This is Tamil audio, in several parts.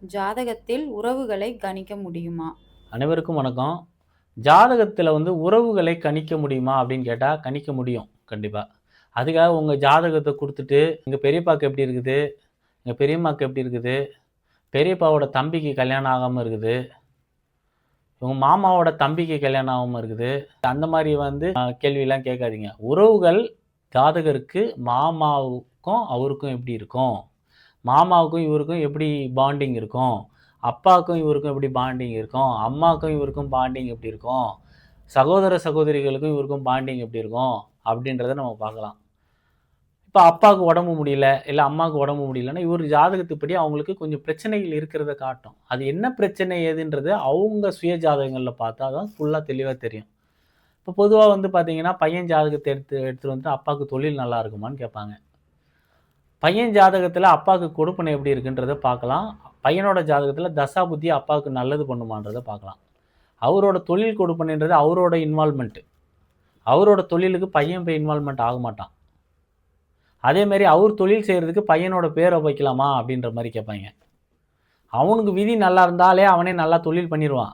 ஜாதகத்தில் உறவுகளை கணிக்க முடியுமா? அனைவருக்கும் வணக்கம். ஜாதகத்தில் உறவுகளை கணிக்க முடியுமா அப்படின்னு கேட்டால் கணிக்க முடியும் கண்டிப்பாக. அதுக்காக உங்கள் ஜாதகத்தை கொடுத்துட்டு எங்கள் பெரியப்பாவுக்கு எப்படி இருக்குது, எங்கள் பெரியம்மாவுக்கு எப்படி இருக்குது, பெரியப்பாவோட தம்பிக்கு கல்யாணம் ஆகாமல் இருக்குது, உங்கள் மாமாவோட தம்பிக்கு கல்யாணம் ஆகாமல் இருக்குது, அந்த மாதிரி கேள்வியெல்லாம் கேட்காதீங்க. உறவுகள் ஜாதகருக்கு மாமாவுக்கும் அவருக்கும் எப்படி இருக்கும், மாமாவுக்கும் இவருக்கும் எப்படி பாண்டிங் இருக்கும், அப்பாவுக்கும் இவருக்கும் எப்படி பாண்டிங் இருக்கும், அம்மாவுக்கும் இவருக்கும் பாண்டிங் எப்படி இருக்கும், சகோதர சகோதரிகளுக்கும் இவருக்கும் பாண்டிங் எப்படி இருக்கும் அப்படின்றத நம்ம பார்க்கலாம். இப்போ அப்பாவுக்கு உடம்பு முடியல, இல்லை அம்மாவுக்கு உடம்பு முடியலன்னா இவர் ஜாதகத்துப்படி அவங்களுக்கு கொஞ்சம் பிரச்சனைகள் இருக்கிறத காட்டும். அது என்ன பிரச்சனை ஏதுன்றது அவங்க சுய ஜாதகங்களில் பார்த்தா தான் ஃபுல்லாக தெளிவாக தெரியும். இப்போ பொதுவாக பார்த்தீங்கன்னா பையன் ஜாதகத்தை எடுத்துகிட்டு வந்து அப்பாவுக்கு தொழில் நல்லா இருக்குமான்னு கேட்பாங்க. பையன் ஜாதகத்தில் அப்பாவுக்கு கொடுப்பனை எப்படி இருக்குன்றதை பார்க்கலாம். பையனோட ஜாதகத்தில் தசா புத்தி அப்பாவுக்கு நல்லது பண்ணுமான்றதை பார்க்கலாம். அவரோட தொழில் கொடுப்பனைன்றது அவரோட இன்வால்மெண்ட்டு. அவரோட தொழிலுக்கு பையன் போய் இன்வால்மெண்ட் ஆக மாட்டான். அதேமாரி அவர் தொழில் செய்கிறதுக்கு பையனோட பேரை வைக்கலாமா அப்படின்ற மாதிரி கேட்பாங்க. அவனுக்கு விதி நல்லா இருந்தாலே அவனே நல்லா தொழில் பண்ணிடுவான்.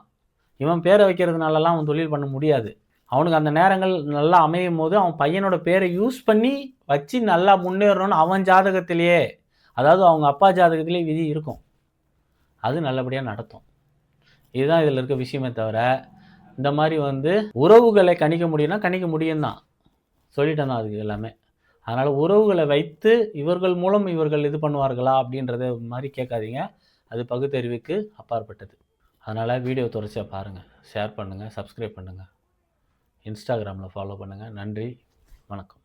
இவன் பேரை வைக்கிறதுனாலலாம் அவன் தொழில் பண்ண முடியாது. அவனுக்கு அந்த நேரங்கள் நல்லா அமையும் போது அவன் பையனோட பேரை யூஸ் பண்ணி வச்சு நல்லா முன்னேறணும்னு அவன் ஜாதகத்திலேயே, அதாவது அவங்க அப்பா ஜாதகத்திலே விதி இருக்கும். அது நல்லபடியாக நடத்தும். இதுதான் இதில் இருக்க விஷயமே தவிர, இந்த மாதிரி உறவுகளை கணிக்க முடியும்னா கணிக்க முடியும் தான், சொல்லிட்டேன் தான் அதுக்கு எல்லாமே. அதனால் உறவுகளை வைத்து இவர்கள் மூலம் இவர்கள் இது பண்ணுவார்களா அப்படின்றத மாதிரி கேட்காதீங்க. அது பகுத்தறிவுக்கு அப்பாற்பட்டது. அதனால் வீடியோ தொடர்ச்சியாக பாருங்கள், ஷேர் பண்ணுங்கள், சப்ஸ்கிரைப் பண்ணுங்கள், இன்ஸ்டாகிராமில் ஃபாலோ பண்ணுங்கள். நன்றி, வணக்கம்.